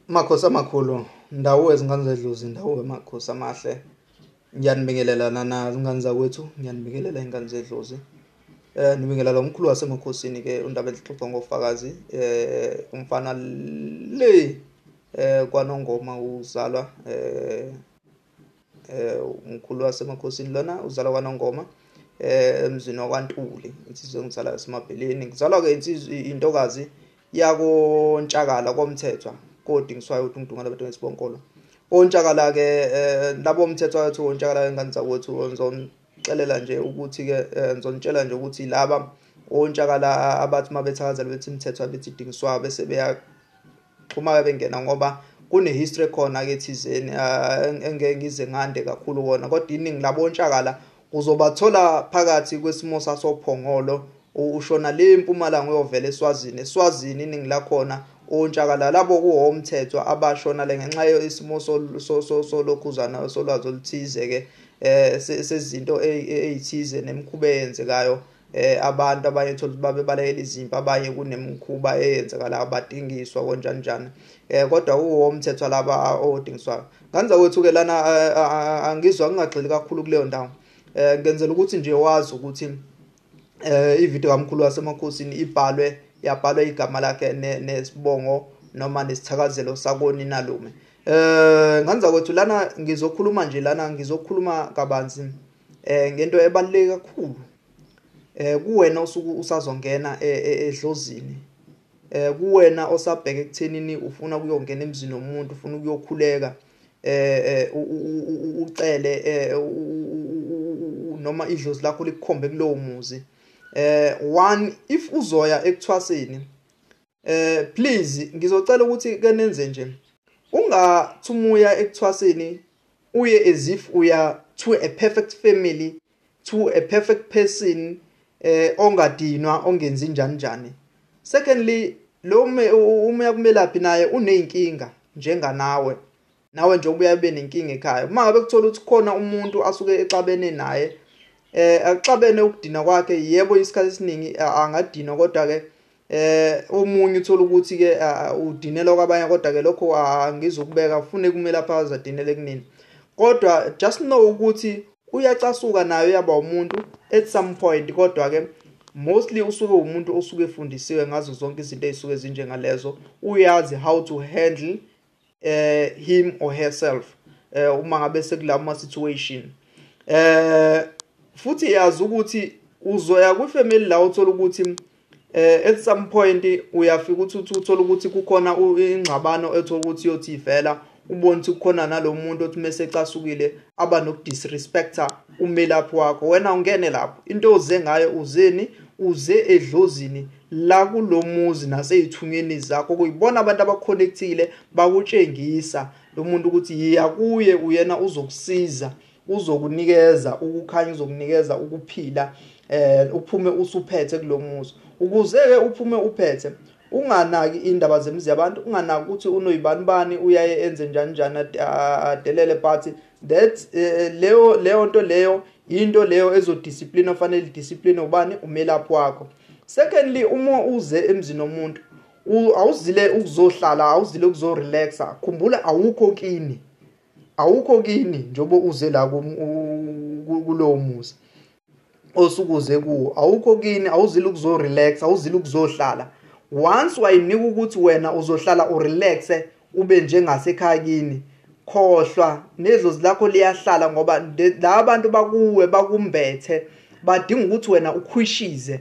Makhosi amakhulu, ndawo ezingane zedlozi, ndawo emakhosi amahle. Ngiyanibingelela nana izingane zakwethu, ngiyanibingelela ingane zedlozi. Nibingelela umkhulu wasemakhosini ke uNdaba Exoxa ngofakazi. Umfana le kwaNongoma uzalwa umkhulu wasemakhosini lona uzalwa kwaNongoma emzini wakwaNtuli, insizwe engizalwa esemabheleni. Ngizalwa ke intokazi yako Ntshakala komthethwa kodingiswayo uDungudungana abantu besibonkolo. Ontshakala ke labo umthethwa wethu ontshakala ingane zakwethu ngizomxelela nje ukuthi ke ngizonitshela nje ukuthi laba ontshakala abathi mabethakazela bethi imithetho abethi idingiswa bese beyaxhuma bengena ngoba kune history khona ke thizeni engeke ngize ngande kakhulu kona, kodwa iningi labo ontshakala uzobathola phakathi kwesimo sasophongolo ushona le Mpumalanga uyovela eSwazini iningi lakhona ontshakala labo kuwomthetho abashona le ngenxa yesimo solokhuzana solwazi oluthize ke sezinto ezithize nemikhuba eyenzekayo. Abantu abanye thola babe balekela izimpi, abanye kunemikhuba eyenzekala abadingiswa konjani kodwa uwomthetho laba odingiswayo. Ngani zakwethu ke lana angizwa ngingagxili kakhulu kuleyo ndawo. Ngenzela ukuthi nje wazi ukuthi ivideo kamkhulu wasemakhosini yabhalwa igama lakhe nesibongo noma nesithakazelo sakoni nalume. Ngani zakwethu lana ngizokhuluma kabanzi ngento ebaluleke kakhulu. Kuwena osuku usazongena edlozini. Kuwena osabheka ekuthenini ufuna kuyongena emzini womuntu, ufuna ukuyokhuleka ucele noma idlozi lakho likukhombe kulowo muzi. One, if uzoya ekuthwaseni please ngizocela ukuthi ke nenze nje ungathumuya ekuthwaseni uye as if uya to a perfect family, to a perfect person ongadinwa ongenzi njani. Secondly, lo ume kumelaphi naye uneyinkinga njenganawe, nawe nje ubuya ube nenkinga ekhaya. Uma ngabe kuthola ukuthi khona umuntu asuke exabene naye axabene ukudina kwakhe, yebo isikhathi esiningi angadinwa kodwa ke omunye uthola ukuthi ke udinela kwabanye kodwa ke lokho angizokubeka ufune kumele aphaza adinele kunini. Kodwa just know ukuthi uyacasuka nayo yaba umuntu at some point, kodwa ke mostly usuke umuntu osuke efundisiwe ngazo zonke izinto ezisuke zinjengalezo, uyazi how to handle him or herself uma ngabe sekulama situation. Futhi yazi ukuthi uzoya kwifamily la uthola ukuthi at some point uyafika ukuthi uthola ukuthi kukhona ingxabano ethola ukuthi yothi ivela, ubone ukuthi kukhona nalomuntu othi mase ecasukile aba nokudisrespecta umelaphi wakho. Wena ungene lapho into oze ngayo uze edlozini la kulomuzi naseyithungeni zakho kuyibona abantu abaconnectile bakutshengisa lo muntu ukuthi yiya kuye uyena uzokusiza, uzokunikeza ukukhanya, uzokunikeza ukuphila, uphume usuphethe kulomuzi. Ukuze ke uphume uphethe unganaki indaba zemizi yabantu, unganaki ukuthi unoyibani uyaye enze njani adelele party that leyo nto leyo into leyo ezodiscipline ofanele discipline ubani umelaphi wakho. Secondly, uma uze emzini womuntu awuzile ukuzohlala, awuzile ukuzorelaxa, khumbula awukho kini njobo uze la kulowo muzi osukuze kuwo, awukho kini, awuzile ukuzorelaxa, awuzile ukuzohlala. Once wayinika ukuthi wena uzohlala urelaxe ube njengasekhaya kini, khohlwa nedlozi lakho liyahlala ngoba la abantu bakuwe bakumbethe badinga ukuthi wena ukhwishize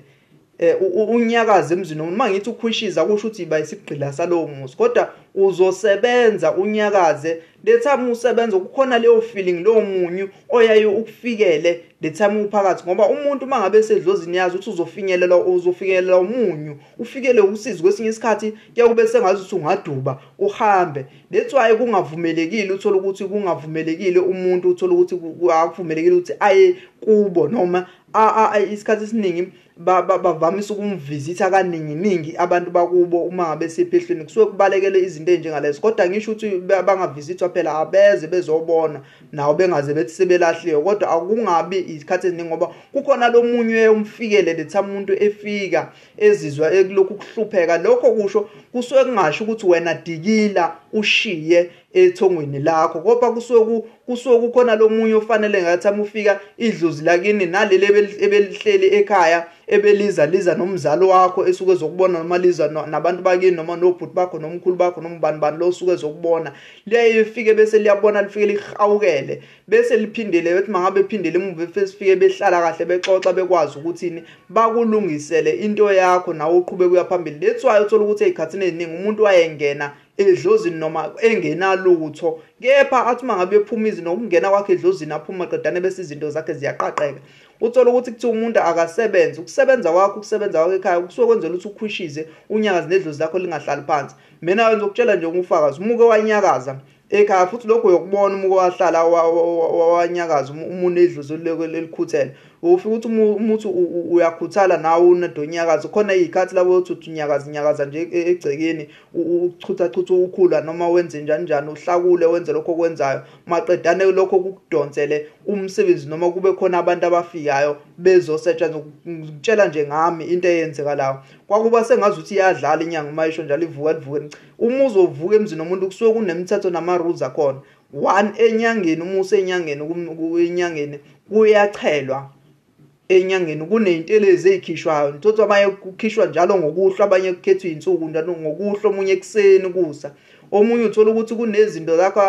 unyakaze emzini. Uma ngithi ukhwishiza kusho ukuthi iba isigqila salowo muzi, kodwa uzosebenza unyakaze. The time usebenza kukhona leyo feeling lo munyu oyaye ukufikele the time uphakathi, ngoba umuntu mangabe sedlozini yazi ukuthi uzofinyelela umunyu, ufikele usizo kwesinye isikhathi kuyakube sengazi ukuthi ungaduba uhambe. That's why kungavumelekile uthola ukuthi kungavumelekile umuntu uthola ukuthi akuvumelekile ukuthi aye kubo noma isikhathi esiningi bavamise ukumvisitha kaningi abantu bakubo uma ngabe sephehlweni kusuke kubalekele izinto ezinjengalezo kodwa ngisho ukuthi bangavizithwa phela abeze bezobona nawo bengaze bethi sebelahliwe kodwa akungabi isikhathi eziningi ngoba kukhona lomunye umfikele lethi umuntu efika ezizwa ekulokhu kuhlupheka lokho kusho kusuke kungasho ukuthi wena dikila ushiye ethongweni lakho ngoba kusuke kukhona lomunye ofanele ngathi amufika idlozi lakini naleli ebelihleli ekhaya ebeliza nomzalo wakho esuke ezokubona noma liza nabantu bakini noma nobhuti bakho nomkhulu bakho nombani lo suke ezokubona leyo ifike bese liyabona lifike lihawukele bese liphindele bethi mangabe phindele emuva fesifike behlala kahle bexoxa bekwazi ukuthini bakulungisele into yakho nawe uqhubeke kuya phambili lethwayo uthola ukuthi ezikhathini eziningi umuntu wayengena edlozini noma engenalutho kepha athi mangabe ephuma izinto ukungena kwakhe edlozini aphuma qedane bese izinto zakhe ziyaqaqeka uthola ukuthi kuthi umuntu akasebenze ukusebenza kwakhe ekhaya kusuke kwenzela ukuthi ukhwishize unyakazi nedlozi lakho lingahlali phansi mina ngizokutshela nje ngufakazi umuke wanyakaza ekhaya futhi lokho uyokubona umuke wahlala wanyakaza umuntu edlozi lelikhuthele ufika ukuthi umuthi uyakhuthala nawe unedonyakazi khona izikhathi labo uthi unyakaza nje egcekeni uchutha ukhula noma wenze njani uhlakule wenze lokho okwenzayo maqedane lokho kukudonsele umsebenzi noma kube khona abantu abafikayo bezosetshenziswa ngitshela nje ngami into eyenzekalayo kwakuba sengazi ukuthi iyadlala inyanga mayisho njalo ivuka umuzo uvuka emzini nomuntu kusuke kunemithetho nama rules akhona one enyangeni umuse enyangeni kuyachelwa enyangeni kuneyintelezi ezikhishwayo ntsotho abanye kukhishwa njalo ngokuhlwa abanye kukhethwa insuku njalo ngokuhlwa omunye ekseni kusa omunye uthola ukuthi kunezinto zakho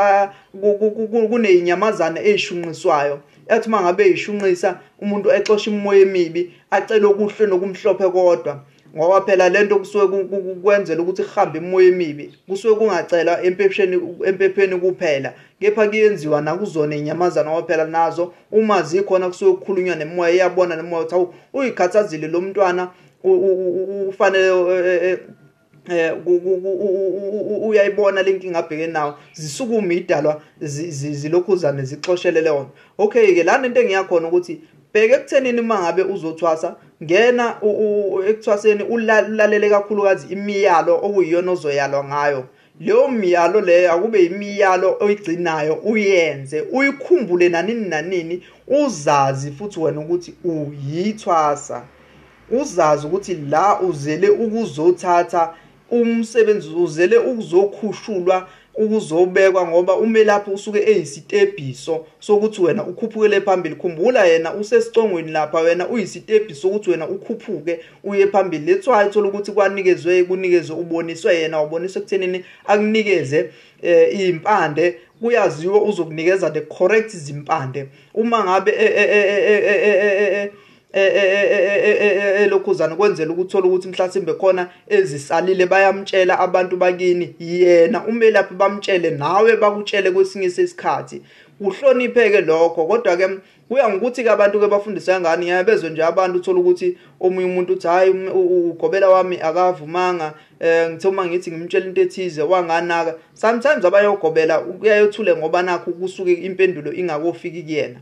kunezinyamazana ezishunqiswayo yathi mangabe ezishunqisa umuntu exosha imoya emibi acela okuhle nokumhlophe kodwa ngoba phela lento kusuke kwenzela ukuthi ihambe imoya emibi kusuke kungacela empepheni kuphela kepha kuyenziwa nakuzona inyamazana ngoba phela nazo uma zikhona kusuke kukhulunywa nemoya iyabona nemoya ukuthi uyikhathazile lo mntwana ufanele uyayibona lenkinga abhekene nawo zisukuma idalwa zilokhuzane zixoshelele wona okay ke lana into engiyakhona ukuthi bheke ekuthenini mangabe uzothwasa ngena ekuthwaseni ulalele kakhulukazi imiyalo okuyiyona ozoyalwa ngayo leyo miyalo leyo akube imiyalo oyigcinayo uyenze uyikhumbule nanini uzazi futhi wena ukuthi uyithwasa uzazi ukuthi la uzele ukuzothatha umsebenzi uzele ukuzokhushulwa ukuzobekwa ngoba umelaphi usuke eyisitebiso sokuthi wena ukhuphukele phambili khumbula yena usesicongweni lapha wena uyisitebiso sokuthi wena ukhuphuke uye phambili lethwayo thola ukuthi kunikezwe uboniswe yena uboniswe kuthenini akunikeze impande kuyaziwa uzokunikeza the correct izimpande uma ngabe lokhuzana kwenzela ukuthola ukuthi mhlasimbe khona ezisalile bayamtshela abantu bakini yena umelaphi bamtshele nawe bakutshele kwesinye isikhathi uhlonipheke lokho kodwa ke kuya ngokuthi ke abantu ke bafundisa ngani ngiyabezwe nje abantu uthola ukuthi omunye umuntu uthi hayi ugobela wami akavumanga ngithe uma ngithi ngimtshela into ethize wanganaka sometimes abayogobela uyayothule ngoba nakho kusuke impendulo ingakofiki kuyena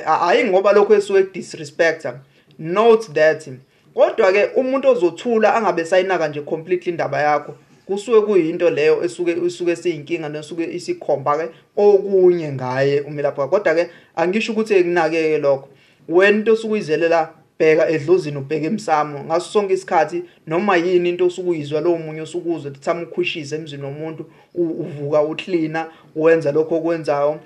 hayi ngoba lokho esuke disrespecta note that kodwa ke umuntu ozothula angabe sayinaka nje completely indaba yakho kusuke kuyinto leyo esuke seyinkinga nesuke isikhomba ke okunye ngaye umelapha kodwa ke angisho ukuthi ekunake lokho wena into osukuyizelela bheka edlozini ubheka emsamo ngaso sonke isikhathi noma yini into osukuyizwa lo munye osukuzwe thama ukhushise emzini womuntu uvuka ucleaner wenza lokho okwenzayo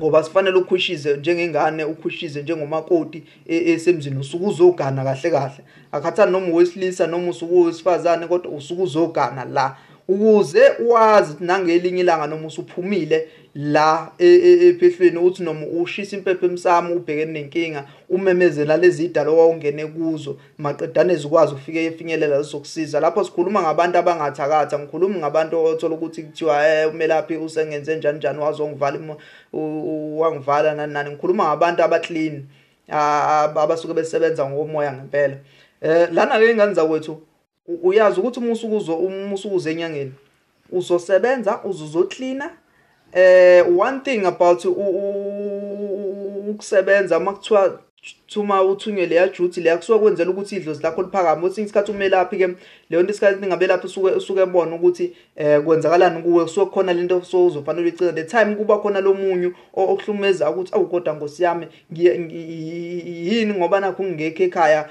ngoba sifanele ukhushize njengengane ukhushize njengomakoti esemzini usuku uzogana kahle akhathana noma wesilisa noma usuku wesifazane kodwa usuku uzogana la ukuze wazi nangelinye ilanga noma usuphumile la ephehlweni uthi noma ushisa impepho emsamo ubhekene nenkinga umemezela lezi idalo wawungene kuzo maqedane ezikwazi ukufike efinyelela lesokusiza lapho sikhuluma ngabantu abangathakatha ngikhuluma ngabantu othola ukuthi kuthiwa umelaphi usengenze njani wazongivala wangivala nani ngikhuluma ngabantu abaclean abasuke besebenza ngomoya ngempela lana ke ngenza kwethu uyazi ukuthi umusukuze enyangeni uzosebenza uzocleaner one thing about ukusebenza makuthiwa thuma uthunywe leya duty leya kusuka kwenzela ukuthi idlozi lakho liphakame. Kwesinye isikhathi umelaphi ke leyo nto isikhathi ningabelaphi usuke ebona ukuthi kwenzakalani kuwe, kusuke khona lento sozofanele uyicinga. The time kuba khona lomunyu okuhlumeza ukuthi awukodwa Nkosi yami yini ngoba nakho ngingekho ekhaya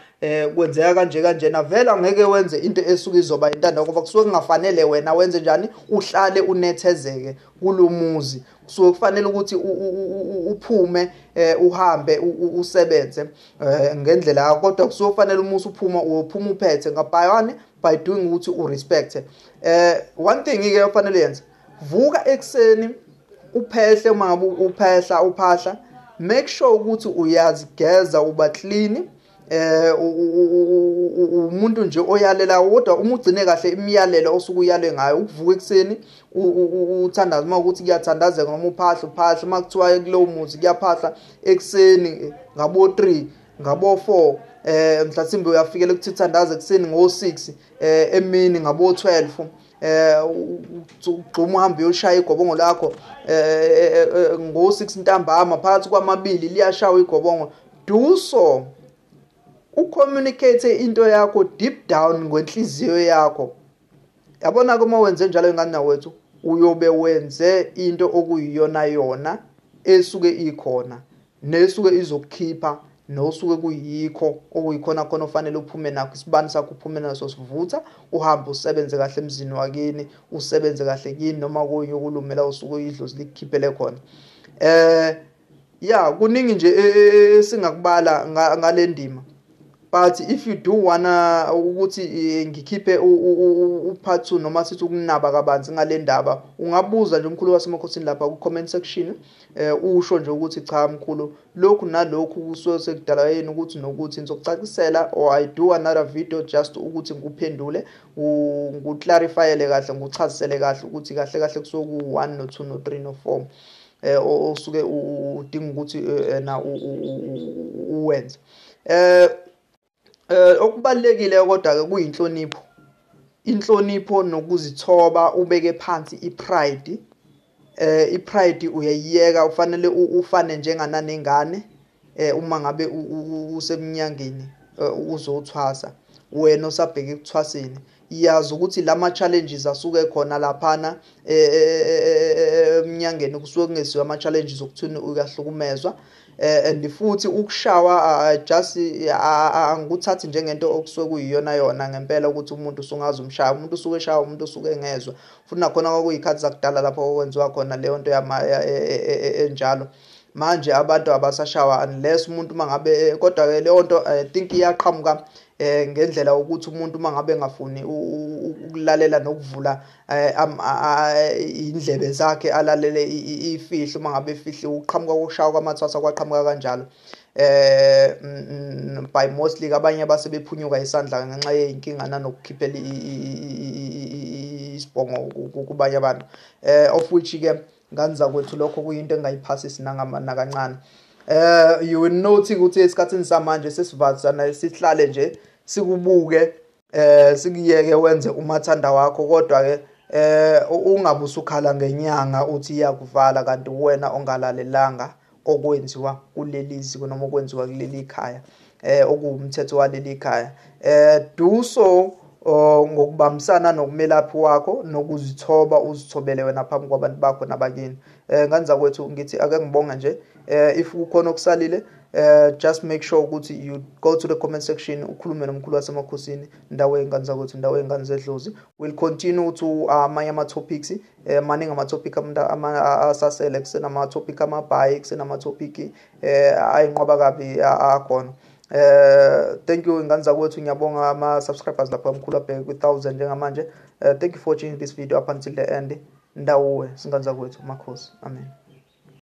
kwenzeka kanjena, vele angeke wenze into esuke izoba intando ngoba kusuke kungafanele wena wenze njani, uhlale unethezeke kulumuzi. Kusuke kufanele ukuthi uphume uhambe usebenze ngendlela yakho, kodwa kusuke kufanele umusi uphuma uphethe ngapayane by doing ukuthi urespect. One thing ke kufanele yenze, vuka ekseni uphehle uma ngabe uphahla, make sure ukuthi uyazigeza uba clean. Umuntu nje oyalela kodwa uma ugcine kahle imiyalelo osuku uyale ngayo, ukuvuka ekseni uthandaza uma ukuthi kuyathandazeka noma uphahla uma kuthiwa kulowo muzi kuyaphahla ekseni ngabo 3 ngabo 4 mhlasimbe uyafikela ukuthi uthandaza ekseni ngo6 emini ngabo 12 ugcuma uhambe uyoshaya igobongo lakho ngo6 ntambama phakathi kwamabili liyashawa igobongo. Do so, ucommunicate into yakho deep down ngwenhliziyo yakho. Yabona kuma wenze njalo ingane nawethu uyobe wenze into okuyiyona esuke ikhona nesuke izokukhipha nosuke kuyikho okuyikhona khona ofanele uphume nakho, isibani sakho uphume naso sivutha, uhambe usebenze kahle emzini wakini, usebenze kahle kini noma kunye ukulumela usuke idlozi likukhiphele khona. Kuningi nje singakubala ngale ndima, but if you do wanna ukuthi ngikhiphe upart 2 noma sithi ukunaba kabanzi ngale ndaba, ungabuza nje umkhulu wasemakhosini lapha ku comment section, usho nje ukuthi cha mkhulu lokhu nalokhu kusuke sekudala yini ukuthi nokuthi nizokucacisela, or I do another video just ukuthi ngikuphendule ngiclarifyele kahle, ngichazisele kahle ukuthi kahle kusuke ku1 no 2 no 3 no 4 osuke udinga ukuthi na uwenze. Okubalekile kodwa ke kuyinhlonipho, inhlonipho nokuzithoba, ubeke phansi ipride. Ipride uyayiyeka, ufanele ufane njengananengane uma ngabe usemnyangeni uzothwasa, wena osabheke ekuthwaseni. Iyazi ukuthi lama challenges asuke khona laphana emnyangeni kusuke kungesiwa ama challenges okuthini uyahlukumezwa. And futhi ukushawa just angikuthathi njengento okusuke kuyiyona ngempela ukuthi umuntu usungazi umshaya, umuntu usuke eshaya, umuntu usuke engezwe. Futhi nakhona kwakuyikhathi zakudala lapho okwenziwa khona leyo nto enjalo. Manje abantu abasashawa unless umuntu mangabe, kodwa ke leyo nto I think iyaqhamuka ngendlela ukuthi umuntu mangabe engafuni ukulalela nokuvula indlebe zakhe, alalele ifihlo mangabe efihli uqhamuka kokushawa kwamathwasa kwaqhamuka kanjalo. By mostly abanye basebephunyuka isandla ngenxa yeinkinga nanokukhiphela isibongo kubanye abantu, of which ke nganza kwethu lokho kuyinto engayiphasisi nakancane. You will notice ukuthi esikhathini samanje sesivatsana sihlale nje sikubuke sikuyeke wenze umathanda wakho, kodwa ke ungabe usukhala ngenyanga uthi iyakuvala kanti wena ongalalelanga okwenziwa kuleli ziko noma okwenziwa kuleli khaya, okuwumthetho waleli khaya. Do so ngokubambisana nokumelaphi wakho nokuzithoba, uzithobele wena phambi kwabantu bakho nabakini. Nganza kwethu ngithi ake ngibonga nje. If kukhona okusalile, just make sure ukuthi you go to the comment section ukhulume nomkhulu wasemakhosini, ndawo yenganza kwethu, ndawo yengane zedlozi. We'll continue to amanye ama topics, maningi ama topic asasele, kusena topic amabhayi, kusena topic ayinqoba kabi akhona. Thank you nganza kwethu, ngiyabonga ama subscribers lapha umkhulu abheke ku1000 njengamanje. Thank you for watching this video up until the end. Ndawo singanza kwethu, makhosi, amen.